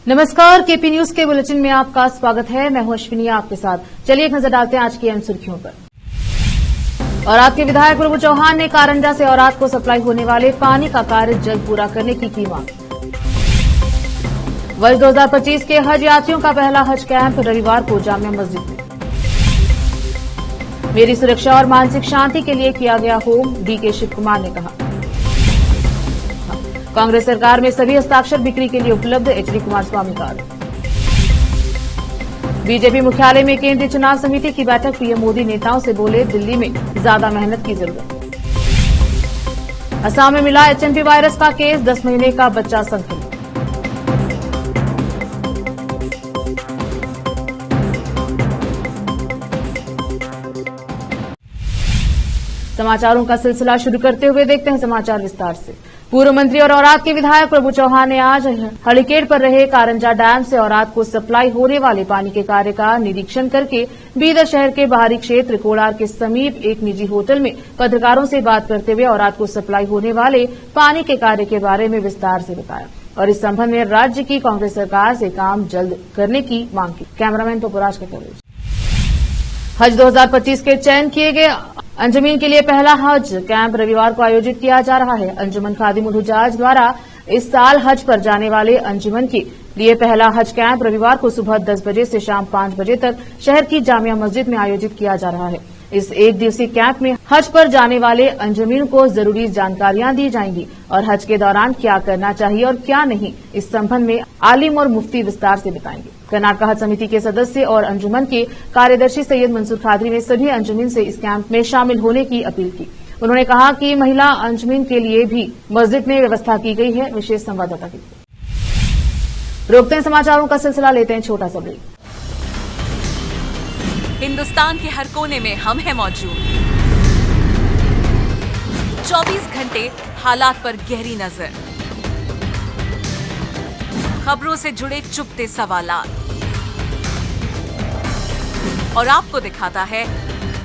नमस्कार, KP news के bulletin में आपका स्वागत है। मैं हूं अश्विनी आपके साथ। चलिए एक नजर डालते हैं आज की अहम सुर्खियों पर। औराद के विधायक प्रभु चौहान ने कारंजा से औराद को सप्लाई होने वाले पानी का कार्य जल्द पूरा करने की मांग। वर्ष 2025 के हज यात्रियों का पहला हज कैंप रविवार को जामिया मस्जिद में। मेरी सुरक्षा और मानसिक शांति के लिए किया गया होम, डीके शिव कुमार ने कहा। कांग्रेस सरकार में सभी हस्ताक्षर बिक्री के लिए उपलब्ध, एचडी कुमारस्वामी का। बीजेपी मुख्यालय में केंद्रीय चुनाव समिति की बैठक, पीएम मोदी नेताओं से बोले दिल्ली में ज्यादा मेहनत की जरूरत। असम में मिला एचएमपी वायरस का केस, 10 महीने का बच्चा संक्रमित। समाचारों का सिलसिला शुरू करते हुए देखते हैं समाचार विस्तार से। पूर्व मंत्री और औराद के विधायक प्रभु चौहान ने आज हड़ीकेड़ पर रहे कारंजा डैम से औराद को सप्लाई होने वाले पानी के कार्य का निरीक्षण करके बीदर शहर के बाहरी क्षेत्र कोलार के समीप एक निजी होटल में पत्रकारों से बात करते हुए औराद को सप्लाई होने वाले पानी के कार्य के बारे में विस्तार से बताया और इस संबंध में राज्य की कांग्रेस सरकार से काम जल्द करने की मांग की। कैमरामैन पपुराज का कवरेज। हज 2025 के चयन किए गए अंजुमन के लिए पहला हज कैंप रविवार को आयोजित किया जा रहा है। अंजुमन खादिमुल हुज्जाज द्वारा इस साल हज पर जाने वाले अंजुमन के लिए पहला हज कैंप रविवार को सुबह 10 बजे से शाम 5 बजे तक शहर की जामिया मस्जिद में आयोजित किया जा रहा है। इस एक दिवसीय कैंप में हज पर जाने वाले अंजुमन को जरूरी जानकारियां दी जाएंगी और हज के दौरान क्या करना चाहिए और क्या नहीं, इस संबंध में आलिम और मुफ्ती विस्तार से बताएंगे। कर्नाटक हज समिति के सदस्य और अंजुमन के कार्यदर्शी सैयद मंसूर खादरी ने सभी अंजुमन से इस कैंप में शामिल होने की अपील की। उन्होंने कहा कि महिला अंजुमन के लिए भी मस्जिद में व्यवस्था की गई है। विशेष संवाददाता की रोकते हैं समाचारों का सिलसिला, लेते हैं छोटा सा ब्रेक। हिंदुस्तान के हर कोने में हम हैं मौजूद। 24 घंटे हालात पर गहरी नजर, खबरों से जुड़े चुपते सवालात और आपको दिखाता है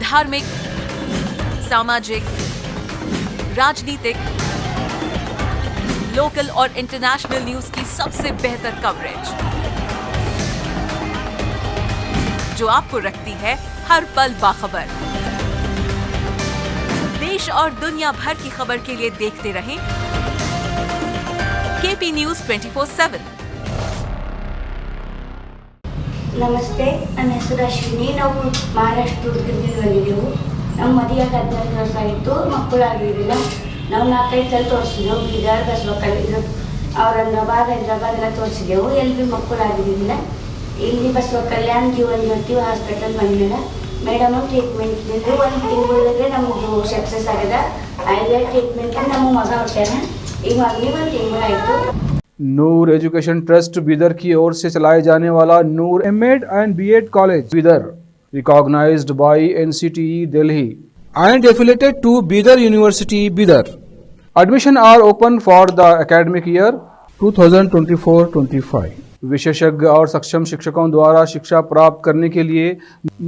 धार्मिक, सामाजिक, राजनीतिक, लोकल और इंटरनेशनल न्यूज की सबसे बेहतर कवरेज जो आपको रखती है हर पल बाखबर। देश और दुनिया भर की खबर के लिए देखते रहें केपी न्यूज 24/7। ನಮಸ್ತೆ, ನನ್ನ ಹೆಸರು ಅಶ್ವಿನಿ. ನಾವು ಮಹಾರಾಷ್ಟ್ರದಿಂದ ಬಂದಿದ್ದೆವು. ನಮ್ಮ ಮದುವೆಗೆ 14 ವರ್ಷ ಆಯಿತು, ಮಕ್ಕಳಾಗಿರಲಿಲ್ಲ. ನಾವು 4-5 ಸಲ ತೋರಿಸಿದೆವು, ಬೀದರ್, ಬಸವಕಲ್ಯಾಣ, ಔರಂಗಾಬಾದ್, ಹೈದರಾಬಾದ್ ಎಲ್ಲ ತೋರಿಸಿದೆವು. ಎಲ್ಲಿ ಮಕ್ಕಳಾಗಿರಲಿಲ್ಲ. ಇಲ್ಲಿ ಬಸವಕಲ್ಯಾಣ ಜೀವನ್ ಜ್ಯೋತಿ ಹಾಸ್ಪಿಟಲ್ ಬಂದಿಲ್ಲ. ಮೇಡಮ್ ಟ್ರೀಟ್ಮೆಂಟ್ ನಿಂದು 1 ತಿಂಗಳಿಗೆ ನಮಗೂ ಸಕ್ಸಸ್ ಆಗಿದೆ. ಐದೇ ಟ್ರೀಟ್ಮೆಂಟ್ ನಮ್ಮ ಮಗ ಹುಟ್ಟಾನ. ಈಗ ಮಗನಿಗೆ 1 ತಿಂಗಳಾಯಿತು. नूर एजुकेशन ट्रस्ट बीदर की ओर से चलाए जाने वाला Noor MEd and BEd college Bidar, recognised by NCTE Delhi and affiliated to Bidar University Bidar. Admission are open for the academic year 2024-25. विशेषज्ञ और सक्षम शिक्षकों द्वारा शिक्षा प्राप्त करने के लिए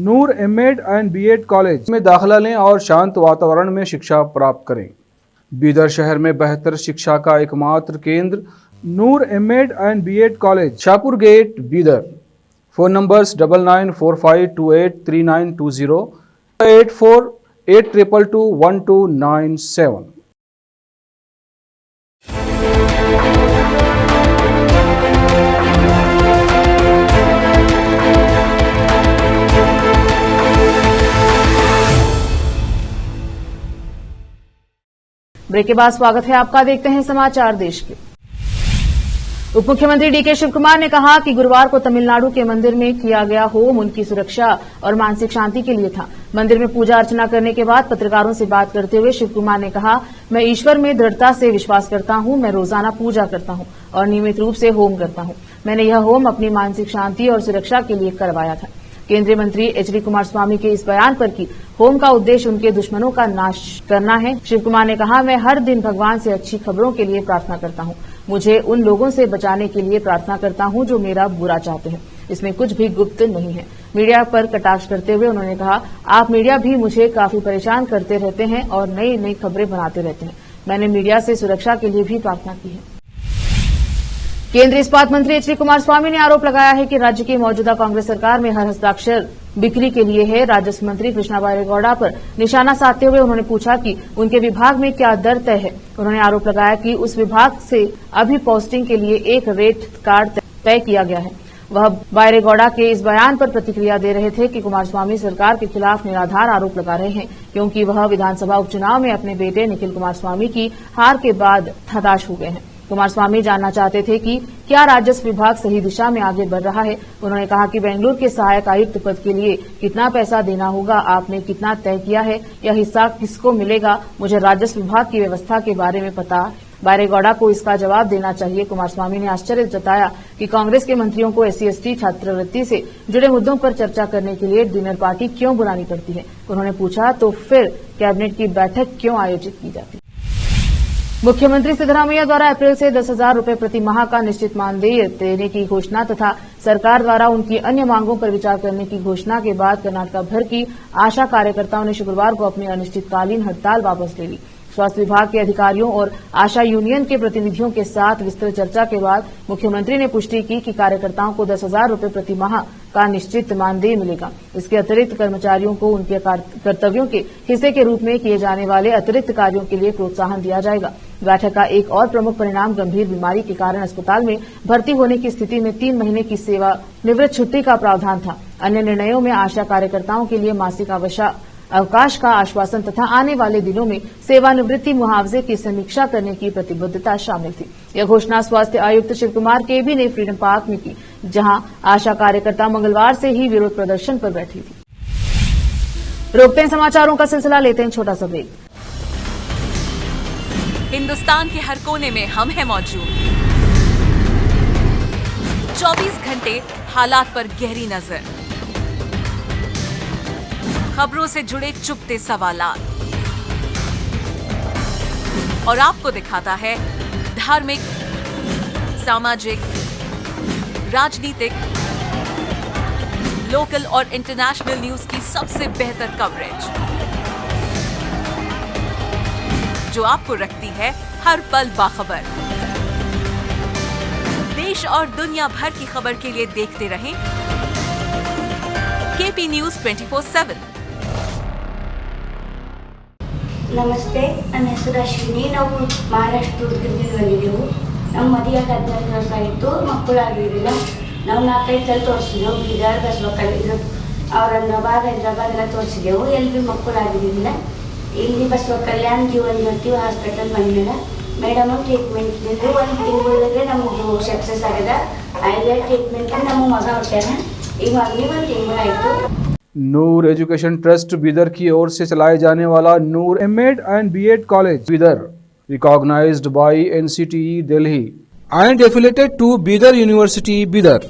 नूर एमएड एंड बीएड कॉलेज में दाखिला लें और शांत वातावरण में शिक्षा प्राप्त करें। बीदर शहर में बेहतर शिक्षा का एकमात्र केंद्र Noor MEd and BEd college, Shahpur gate, Bidar. Phone numbers 9945283920, 8482221297। Break के बाद स्वागत है आपका। देखते हैं समाचार देश के। उप मुख्यमंत्री डीके शिव कुमार ने कहा कि गुरुवार को तमिलनाडु के मंदिर में किया गया होम उनकी सुरक्षा और मानसिक शांति के लिए था। मंदिर में पूजा अर्चना करने के बाद पत्रकारों से बात करते हुए शिव कुमार ने कहा, मैं ईश्वर में दृढ़ता से विश्वास करता हूं। मैं रोजाना पूजा करता हूं और नियमित रूप से होम करता हूं। मैंने यह होम अपनी मानसिक शांति और सुरक्षा के लिए करवाया था। केंद्रीय मंत्री एचडी कुमारस्वामी के इस बयान पर कि होम का उद्देश्य उनके दुश्मनों का नाश करना है। शिव कुमार ने कहा, मैं हर दिन भगवान से अच्छी खबरों के लिए प्रार्थना करता हूं। मुझे उन लोगों से बचाने के लिए प्रार्थना करता हूं जो मेरा बुरा चाहते हैं। इसमें कुछ भी गुप्त नहीं है। मीडिया पर कटाक्ष करते हुए उन्होंने कहा, आप मीडिया भी मुझे काफी परेशान करते रहते हैं और नई नई खबरें बनाते रहते हैं। मैंने मीडिया से सुरक्षा के लिए भी प्रार्थना की है। केंद्रीय इस्पात मंत्री एच डी कुमारस्वामी ने आरोप लगाया है कि राज्य की मौजूदा कांग्रेस सरकार में हर हस्ताक्षर बिक्री के लिए है। राजस्व मंत्री कृष्णा बैरेगौड़ा पर निशाना साधते हुए उन्होंने पूछा कि उनके विभाग में क्या दर तय है। उन्होंने आरोप लगाया कि उस विभाग से अभी पोस्टिंग के लिए एक रेट कार्ड तय किया गया है। वह बैरेगौड़ा के इस बयान पर प्रतिक्रिया दे रहे थे कि कुमारस्वामी सरकार के खिलाफ निराधार आरोप लगा रहे हैं, क्योंकि वह विधानसभा उपचुनाव में अपने बेटे निखिल कुमारस्वामी की हार के बाद हताश हो गए हैं। कुमारस्वामी जानना चाहते थे कि क्या राजस्व विभाग सही दिशा में आगे बढ़ रहा है। उन्होंने कहा कि बेंगलुरु के सहायक आयुक्त पद के लिए कितना पैसा देना होगा, आपने कितना तय किया है, यह हिस्सा किसको मिलेगा, मुझे राजस्व विभाग की व्यवस्था के बारे में पता। बैरेगौड़ा को इसका जवाब देना चाहिए। कुमारस्वामी ने आश्चर्य जताया कि कांग्रेस के मंत्रियों को SC/ST छात्रवृत्ति से जुड़े मुद्दों पर चर्चा करने के लिए डिनर पार्टी क्यों बुलानी पड़ती है। उन्होंने पूछा तो फिर कैबिनेट की बैठक क्यों आयोजित की जाती है। मुख्यमंत्री सिद्धरामैया द्वारा अप्रैल से 10,000 रूपये प्रति माह का निश्चित मानदेय देने की घोषणा तथा सरकार द्वारा उनकी अन्य मांगों पर विचार करने की घोषणा के बाद कर्नाटक भर की आशा कार्यकर्ताओं ने शुक्रवार को अपनी अनिश्चितकालीन हड़ताल वापस ले ली। स्वास्थ्य विभाग के अधिकारियों और आशा यूनियन के प्रतिनिधियों के साथ विस्तृत चर्चा के बाद मुख्यमंत्री ने पुष्टि की कि कार्यकर्ताओं को 10,000 रूपये प्रति माह का निश्चित मानदेय मिलेगा। इसके अतिरिक्त कर्मचारियों को उनके कर्तव्यों के हिस्से के रूप में किए जाने वाले अतिरिक्त कार्यों के लिए प्रोत्साहन दिया जाएगा। बैठक का एक और प्रमुख परिणाम गंभीर बीमारी के कारण अस्पताल में भर्ती होने की स्थिति में 3 महीने की सेवा निवृत्त छुट्टी का प्रावधान था। अन्य निर्णयों में आशा कार्यकर्ताओं के लिए मासिक अवकाश का आश्वासन तथा आने वाले दिनों में सेवानिवृत्ति मुआवजे की समीक्षा करने की प्रतिबद्धता शामिल थी। यह घोषणा स्वास्थ्य आयुक्त शिव कुमार केबी ने फ्रीडम पार्क में की, जहां आशा कार्यकर्ता मंगलवार से ही विरोध प्रदर्शन पर बैठी थी। रोकते हैं समाचारों का सिलसिला, लेते हैं छोटा सा ब्रेक। हिंदुस्तान के हर कोने में हम हैं मौजूद। 24 घंटे हालात पर गहरी नजर, खबरों से जुड़े चुपते सवालात, और आपको दिखाता है धार्मिक, सामाजिक, राजनीतिक, लोकल और इंटरनेशनल न्यूज की सबसे बेहतर कवरेज, जो आपको रखती है हर पल बाखबर। देश और दुनिया भर की खबर के लिए देखते रहें KP News 24/7। ನಮಸ್ತೆ, ನನ್ನ ಹೆಸರು ಅಶ್ವಿನಿ. ನಾವು ಮಹಾರಾಷ್ಟ್ರ ದುರ್ಗದಿಂದ ಬಂದಿದ್ದೆವು. ನಮ್ಮ ಮದುವೆಗೆ 14 ವರ್ಷ ಆಯಿತು, ಮಕ್ಕಳಾಗಿರಲಿಲ್ಲ. ನಾವು 4-5 ಸಲ ತೋರಿಸಿದೆವು, ಬೀದರ್, ಬಸವಕಲ್ಯಾಣ, ಔರಂಗಾಬಾದ್, ಹೈದರಾಬಾದ್ ಎಲ್ಲ ತೋರಿಸಿದೆವು. ಎಲ್ಲಿ ಮಕ್ಕಳಾಗಿರಲಿಲ್ಲ. ಇಲ್ಲಿ ಬಸವಕಲ್ಯಾಣ ಜೀವನ್ ಜ್ಯೋತಿ ಹಾಸ್ಪಿಟಲ್ ಬಂದಿಲ್ಲ. ಮೇಡಮ್ ಟ್ರೀಟ್ಮೆಂಟ್ ಇದ್ದಿದ್ದು 1 ತಿಂಗಳಿಗೆ ನಮ್ಮದು ಸಕ್ಸಸ್ ಆಗಿದೆ. ಆಯ್ದ ಟ್ರೀಟ್ಮೆಂಟ್ ನಮ್ಮ ಮಗ ಹುಟ್ಟ್ಯಾನ. ಈಗ ಮಗನಿಗೆ 1 ತಿಂಗಳಾಯಿತು. नूर एजुकेशन ट्रस्ट बीदर की ओर से चलाए जाने वाला नूर M.Ed and B.Ed college Bidar, recognized by NCTE Delhi and affiliated to Bidar University Bidar.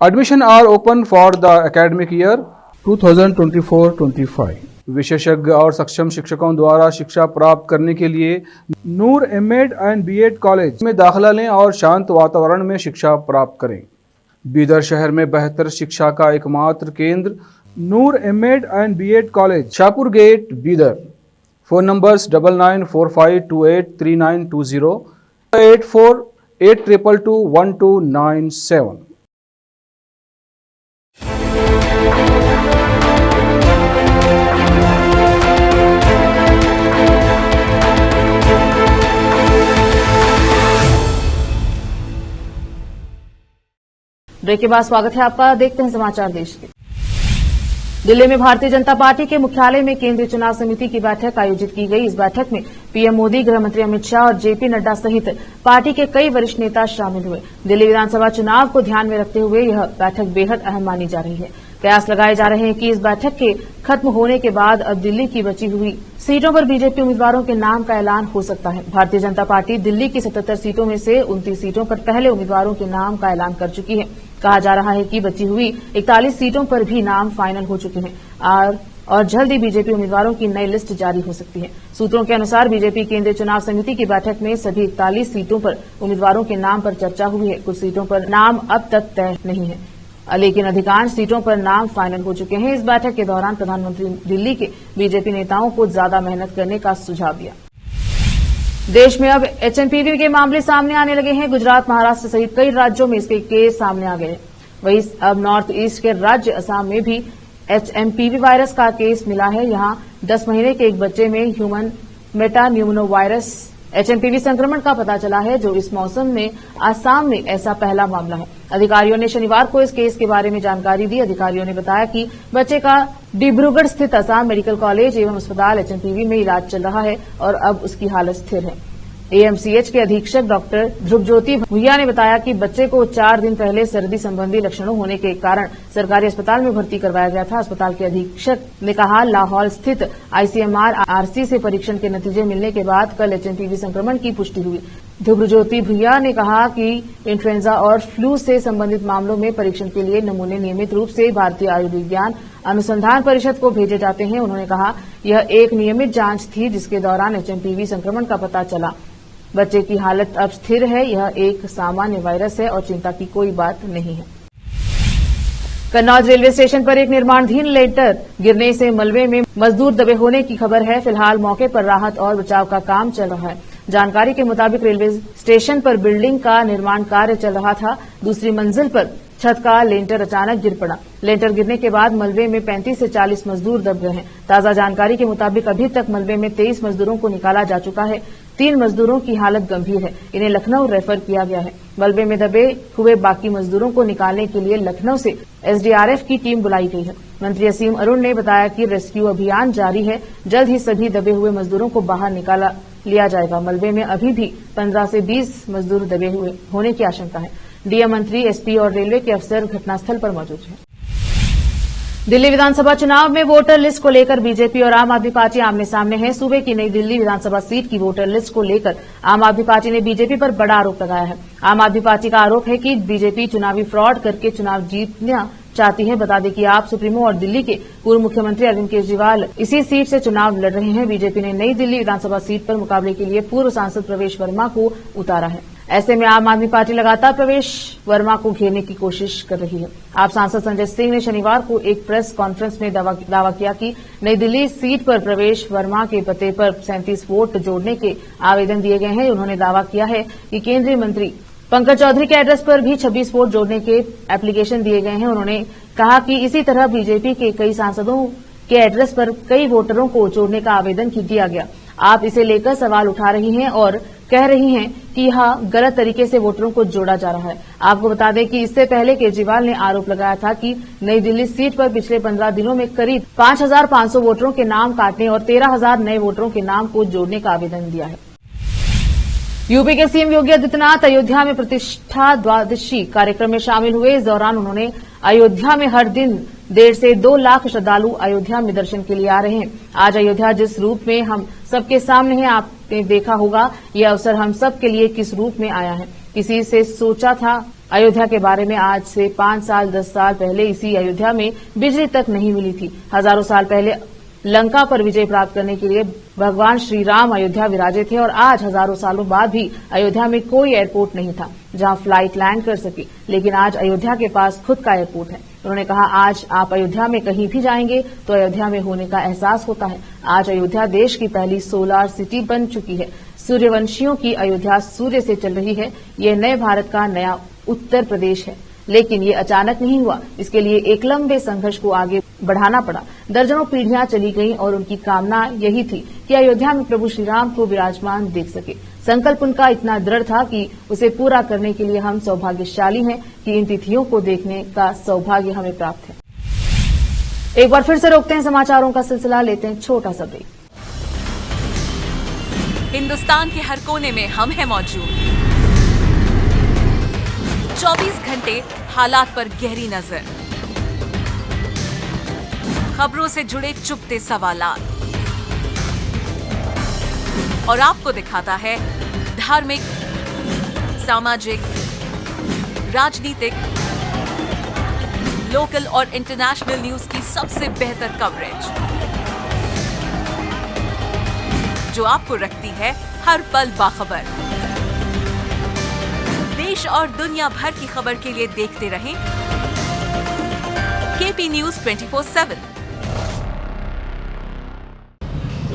Admission are open for the academic year 2024-25. विशेषज्ञ और सक्षम शिक्षकों द्वारा शिक्षा प्राप्त करने के लिए नूर M.Ed and B.Ed कॉलेज में दाखिला लें और शांत वातावरण में शिक्षा प्राप्त करें। बीदर शहर में बेहतर शिक्षा का एकमात्र केंद्र Noor M.Ed and B.Ed college, Shahpur gate, Bidar. Phone numbers 9945283920, 8482221297। Break के बाद स्वागत है आपका। देखते हैं समाचार देश के। दिल्ली में भारतीय जनता पार्टी के मुख्यालय में केंद्रीय चुनाव समिति की बैठक आयोजित की गई। इस बैठक में पीएम मोदी, गृह मंत्री अमित शाह और जेपी नड्डा सहित पार्टी के कई वरिष्ठ नेता शामिल हुए। दिल्ली विधानसभा चुनाव को ध्यान में रखते हुए यह बैठक बेहद अहम मानी जा रही है। कयास लगाए जा रहे हैं कि इस बैठक के खत्म होने के बाद अब दिल्ली की बची हुई सीटों पर बीजेपी उम्मीदवारों के नाम का ऐलान हो सकता है। भारतीय जनता पार्टी दिल्ली की 77 सीटों में से 29 सीटों पर पहले उम्मीदवारों के नाम का ऐलान कर चुकी है। कहा जा रहा है कि बची हुई 41 सीटों पर भी नाम फाइनल हो चुके हैं और जल्द ही बीजेपी उम्मीदवारों की नई लिस्ट जारी हो सकती है। सूत्रों के अनुसार बीजेपी केंद्रीय चुनाव समिति की बैठक में सभी 41 सीटों पर उम्मीदवारों के नाम पर चर्चा हुई है। कुछ सीटों पर नाम अब तक तय नहीं है, लेकिन अधिकांश सीटों पर नाम फाइनल हो चुके हैं। इस बैठक के दौरान प्रधानमंत्री दिल्ली के बीजेपी नेताओं को ज्यादा मेहनत करने का सुझाव दिया। देश में अब एचएमपीवी के मामले सामने आने लगे हैं। गुजरात, महाराष्ट्र सहित कई राज्यों में इसके केस सामने आ गए हैं। वहीं अब नॉर्थ ईस्ट के राज्य असम में भी एचएमपीवी वायरस का केस मिला है। यहां 10 महीने के एक बच्चे में ह्यूमन मेटान्यूमोवायरस एचएमपीवी संक्रमण का पता चला है, जो इस मौसम में असम में ऐसा पहला मामला है। अधिकारियों ने शनिवार को इस केस के बारे में जानकारी दी। अधिकारियों ने बताया कि बच्चे का डिब्रूगढ़ स्थित असम मेडिकल कॉलेज एवं अस्पताल एचएमपीवी में इलाज चल रहा है और अब उसकी हालत स्थिर है। एएमसीएच के अधीक्षक डॉक्टर ध्रुवज्योति भुइया ने बताया कि बच्चे को 4 दिन पहले सर्दी संबंधी लक्षणों होने के कारण सरकारी अस्पताल में भर्ती करवाया गया था। अस्पताल के अधीक्षक ने कहा, लाहौल स्थित आईसीएमआर आरसी से परीक्षण के नतीजे मिलने के बाद कल एचएमपीवी संक्रमण की पुष्टि हुई। ध्रुवज्योति भुइया ने कहा कि इन्फ्लुएंजा और फ्लू से संबंधित मामलों में परीक्षण के लिए नमूने नियमित रूप से भारतीय आयुर्विज्ञान अनुसंधान परिषद को भेजे जाते हैं। उन्होंने कहा, यह एक नियमित जांच थी जिसके दौरान एचएमपीवी संक्रमण का पता चला। बच्चे की हालत अब स्थिर है। यह एक सामान्य वायरस है और चिंता की कोई बात नहीं है। कन्नौज रेलवे स्टेशन पर एक निर्माणाधीन लेंटर गिरने से मलबे में मजदूर दबे होने की खबर है। फिलहाल मौके पर राहत और बचाव का काम चल रहा है। जानकारी के मुताबिक रेलवे स्टेशन पर बिल्डिंग का निर्माण कार्य चल रहा था। दूसरी मंजिल पर छत का लेंटर अचानक गिर पड़ा। लेंटर गिरने के बाद मलबे में 35 से 40 मजदूर दब गए हैं। ताजा जानकारी के मुताबिक अभी तक मलबे में 23 मजदूरों को निकाला जा चुका है। 3 मजदूरों की हालत गंभीर है। इन्हें लखनऊ रेफर किया गया है। मलबे में दबे हुए बाकी मजदूरों को निकालने के लिए लखनऊ से एसडीआरएफ की टीम बुलाई गई है। मंत्री असीम अरुण ने बताया कि रेस्क्यू अभियान जारी है। जल्द ही सभी दबे हुए मजदूरों को बाहर निकाला लिया जाएगा। मलबे में अभी भी 15 से 20 मजदूर दबे हुए होने की आशंका है। डीएम मंत्री, एसपी और रेलवे के अफसर घटनास्थल पर मौजूद हैं। दिल्ली विधानसभा चुनाव में वोटर लिस्ट को लेकर बीजेपी और आम आदमी पार्टी आमने सामने है। सूबे की नई दिल्ली विधानसभा सीट की वोटर लिस्ट को लेकर आम आदमी पार्टी ने बीजेपी पर बड़ा आरोप लगाया है। आम आदमी पार्टी का आरोप है कि बीजेपी चुनावी फ्रॉड करके चुनाव जीतना चाहती है। बता दें कि आप सुप्रीमो और दिल्ली के पूर्व मुख्यमंत्री अरविंद केजरीवाल इसी सीट से चुनाव लड़ रहे हैं। बीजेपी ने नई दिल्ली विधानसभा सीट पर मुकाबले के लिए पूर्व सांसद प्रवेश वर्मा को उतारा है। ऐसे में आम आदमी पार्टी लगातार प्रवेश वर्मा को घेरने की कोशिश कर रही है। आप सांसद संजय सिंह ने शनिवार को एक प्रेस कॉन्फ्रेंस में दावा किया कि नई दिल्ली सीट पर प्रवेश वर्मा के पते पर 37 वोट जोड़ने के आवेदन दिए गए हैं। उन्होंने दावा किया है कि केंद्रीय मंत्री पंकज चौधरी के एड्रेस पर भी 26 वोट जोड़ने के एप्लीकेशन दिए गए हैं। उन्होंने कहा कि इसी तरह बीजेपी के कई सांसदों के एड्रेस पर कई वोटरों को जोड़ने का आवेदन दिया गया। आप इसे लेकर सवाल उठा रही हैं और कह रही हैं कि यह गलत तरीके से वोटरों को जोड़ा जा रहा है। आपको बता दें कि इससे पहले केजरीवाल ने आरोप लगाया था कि नई दिल्ली सीट पर पिछले 15 दिनों में करीब 5,500 वोटरों के नाम काटने और 13,000 नए वोटरों के नाम को जोड़ने का आवेदन दिया है। यूपी के सीएम योगी आदित्यनाथ अयोध्या में प्रतिष्ठा द्वादशी कार्यक्रम में शामिल हुए। इस दौरान उन्होंने अयोध्या में हर दिन 1.5 से 2 लाख श्रद्धालु अयोध्या में दर्शन के लिए आ रहे हैं। आज अयोध्या जिस रूप में हम सबके सामने है, आपने देखा होगा यह अवसर हम सब के लिए किस रूप में आया है। किसी से सोचा था अयोध्या के बारे में? आज से 5 साल 10 साल पहले इसी अयोध्या में बिजली तक नहीं मिली थी। हजारों साल पहले लंका पर विजय प्राप्त करने के लिए भगवान श्री राम अयोध्या विराजे थे और आज हजारों सालों बाद भी अयोध्या में कोई एयरपोर्ट नहीं था जहां फ्लाइट लैंड कर सके, लेकिन आज अयोध्या के पास खुद का एयरपोर्ट है। उन्होंने कहा, आज आप अयोध्या में कहीं भी जाएंगे तो अयोध्या में होने का एहसास होता है। आज अयोध्या देश की पहली सोलर सिटी बन चुकी है। सूर्यवंशियों की अयोध्या सूर्य से चल रही है। ये नए भारत का नया उत्तर प्रदेश है, लेकिन ये अचानक नहीं हुआ। इसके लिए एक लंबे संघर्ष को आगे बढ़ाना पड़ा। दर्जनों पीढ़ियां चली गईं और उनकी कामना यही थी कि अयोध्या में प्रभु श्री राम को विराजमान देख सके। संकल्प उनका इतना दृढ़ था कि उसे पूरा करने के लिए हम सौभाग्यशाली हैं कि इन तिथियों को देखने का सौभाग्य हमें प्राप्त है। एक बार फिर से रोकते हैं समाचारों का सिलसिला, लेते हैं छोटा सा ब्रेक। हिंदुस्तान के हर कोने में हम हैं मौजूद। 24 घंटे हालात पर गहरी नजर, खबरों से जुड़े चुपते सवालात और आपको दिखाता है धार्मिक, सामाजिक, राजनीतिक, लोकल और इंटरनेशनल न्यूज की सबसे बेहतर कवरेज, जो आपको रखती है हर पल बाखबर। देश और दुनिया भर की खबर के लिए देखते रहें केपी न्यूज 24/7।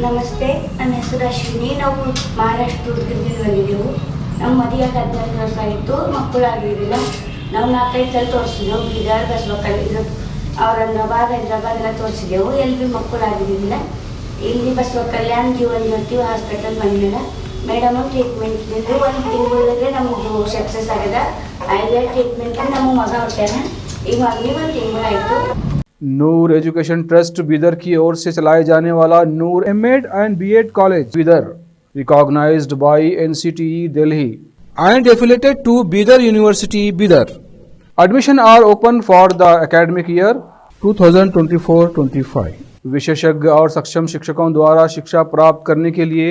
ನಮಸ್ತೆ, ನನ್ನ ಹೆಸರು ಅಶ್ವಿನಿ. ನಾವು ಮಹಾರಾಷ್ಟ್ರ ದುರ್ಗದಿಂದ ಬಂದಿದ್ದೆವು. ನಮ್ಮ ಮದುವೆ 14 ವರ್ಷ ಆಯಿತು, ಮಕ್ಕಳಾಗಿರಲಿಲ್ಲ. ನಾವು 4-5 ಸಲ ತೋರಿಸಿದೆವು, ಬೀದರ್, ಬಸವಕಲ್ಯಾಣ, ಔರಂಗಾಬಾದ್, ಹೈದರಾಬಾದ್ ಎಲ್ಲ ತೋರಿಸಿದೆವು. ಎಲ್ಲಿ ಮಕ್ಕಳಾಗಿರಲಿಲ್ಲ. ಇಲ್ಲಿ ಬಸವಕಲ್ಯಾಣ ಜೀವನ ಜ್ಯೋತಿ ಹಾಸ್ಪಿಟಲ್ ಬಂದಿಲ್ಲ. ಮೇಡಮ್ ಟ್ರೀಟ್ಮೆಂಟ್ನಿಂದ 1 ತಿಂಗಳಿಗೆ ನಮ್ಮದು ಸಕ್ಸಸ್ ಆಗಿದೆ. ಆಯುರ್ವೇದ ಟ್ರೀಟ್ಮೆಂಟ್ ನಮ್ಮ ಮಗ ಹುಟ್ಟ್ಯಾನ. ಈಗ ಮಗನಿಗೆ 1 ತಿಂಗಳಾಯಿತು. नूर एजुकेशन ट्रस्ट बीदर की ओर से चलाए जाने वाला Noor MEd and BEd college Bidar recognised by NCTE Delhi and affiliated to Bidar university Bidar. Admission are open for the academic year 2024-25. विशेषज्ञ और सक्षम शिक्षकों द्वारा शिक्षा प्राप्त करने के लिए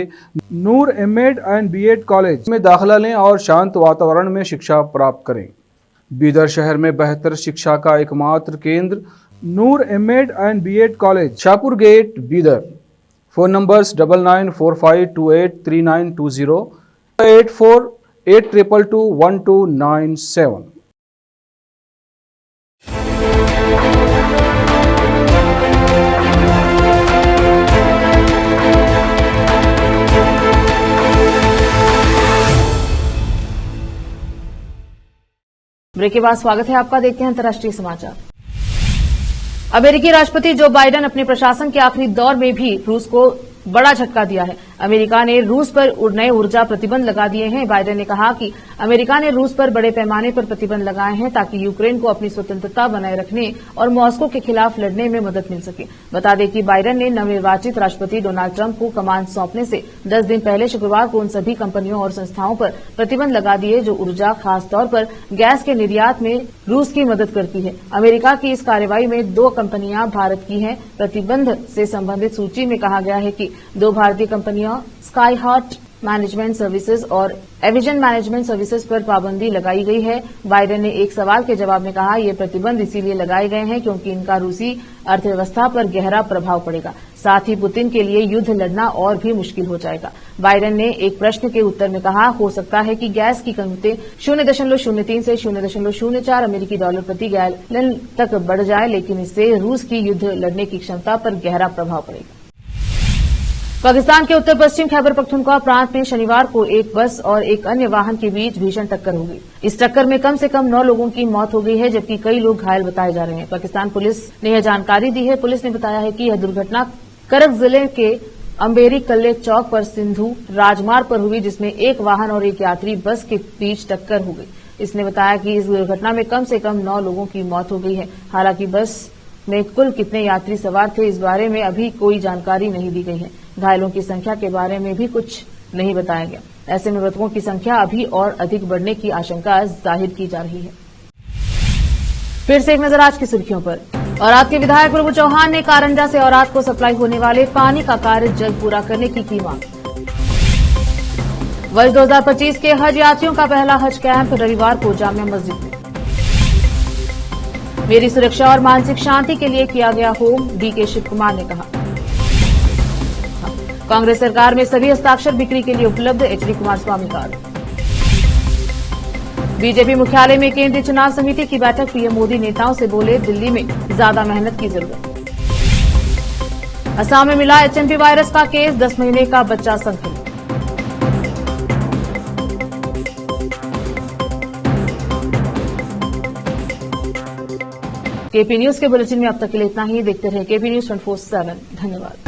नूर एमएड एंड बीएड कॉलेज में दाखिला लें और शांत वातावरण में शिक्षा प्राप्त करें. बीदर शहर में बेहतर शिक्षा का एकमात्र केंद्र Noor MEd and BEd college, Shahpur gate, Bidar. Phone numbers 9945283920, 8482221297. Break के बाद स्वागत है आपका। देखते हैं अंतर्राष्ट्रीय समाचार। अमेरिकी राष्ट्रपति जो बाइडेन अपने प्रशासन के आखिरी दौर में भी रूस को बड़ा झटका दिया है। अमेरिका ने रूस पर नए ऊर्जा प्रतिबंध लगा दिए हैं। बाइडेन ने कहा कि अमेरिका ने रूस पर बड़े पैमाने पर प्रतिबंध लगाए हैं ताकि यूक्रेन को अपनी स्वतंत्रता बनाए रखने और मॉस्को के खिलाफ लड़ने में मदद मिल सके। बता दें कि बाइडेन ने नवनिर्वाचित राष्ट्रपति डोनाल्ड ट्रंप को कमान सौंपने से 10 दिन पहले शुक्रवार को उन सभी कंपनियों और संस्थाओं पर प्रतिबंध लगा दिए जो ऊर्जा, खासतौर पर गैस के निर्यात में रूस की मदद करती है। अमेरिका की इस कार्रवाई में 2 कंपनियां भारत की हैं। प्रतिबंध से संबंधित सूची में कहा गया है कि 2 भारतीय कंपनियां स्काई हार्ट मैनेजमेंट सर्विसेज और एविजन मैनेजमेंट सर्विसेज पर पाबंदी लगाई गई है। बाइडेन ने एक सवाल के जवाब में कहा, ये प्रतिबंध इसीलिए लगाए गए हैं क्योंकि इनका रूसी अर्थव्यवस्था पर गहरा प्रभाव पड़ेगा। साथ ही पुतिन के लिए युद्ध लड़ना और भी मुश्किल हो जाएगा। बाइडेन ने एक प्रश्न के उत्तर में कहा, हो सकता है कि गैस की कीमतें 0.03 से 0.04 अमेरिकी डॉलर प्रति गैलन तक बढ़ जाए, लेकिन इससे रूस की युद्ध लड़ने की क्षमता पर गहरा प्रभाव पड़ेगा। पाकिस्तान के उत्तर पश्चिम खैबर पख्तूनख्वा प्रांत में शनिवार को एक बस और एक अन्य वाहन के बीच भीषण टक्कर हो गई। इस टक्कर में कम से कम 9 लोगों की मौत हो गई है, जबकि कई लोग घायल बताए जा रहे हैं। पाकिस्तान पुलिस ने यह जानकारी दी है। पुलिस ने बताया है कि यह दुर्घटना करक जिले के अंबेरी कल्ले चौक पर सिंधु राजमार्ग पर हुई, जिसमें एक वाहन और एक यात्री बस के बीच टक्कर हो गई। इसने बताया कि इस दुर्घटना में कम से कम 9 लोगों की मौत हो गई है। हालांकि बस में कुल कितने यात्री सवार थे, इस बारे में अभी कोई जानकारी नहीं दी गई है। घायलों की संख्या के बारे में भी कुछ नहीं बताया गया। ऐसे में मृतकों की संख्या अभी और अधिक बढ़ने की आशंका जाहिर की जा रही है। फिर से एक नजर आज की सुर्खियों पर। औराद के विधायक प्रभु चौहान ने कारंजा से औराद को सप्लाई होने वाले पानी का कार्य जल्द पूरा करने की मांग। वर्ष 2025 के हज यात्रियों का पहला हज कैंप रविवार को जामिया मस्जिद में। मेरी सुरक्षा और मानसिक शांति के लिए किया गया होम, डीके शिव कुमार ने कहा। कांग्रेस सरकार में सभी हस्ताक्षर बिक्री के लिए उपलब्ध, एचडी कुमारस्वामी का आरोप। बीजेपी मुख्यालय में केंद्रीय चुनाव समिति की बैठक, पीएम मोदी नेताओं से बोले दिल्ली में ज्यादा मेहनत की जरूरत। असम में मिला एचएमपी वायरस का केस, 10 महीने का बच्चा संक्रमित। केपी न्यूज के बुलेटिन में अब तक के लिए इतना ही। देखते रहे केपी न्यूज 24/7। धन्यवाद।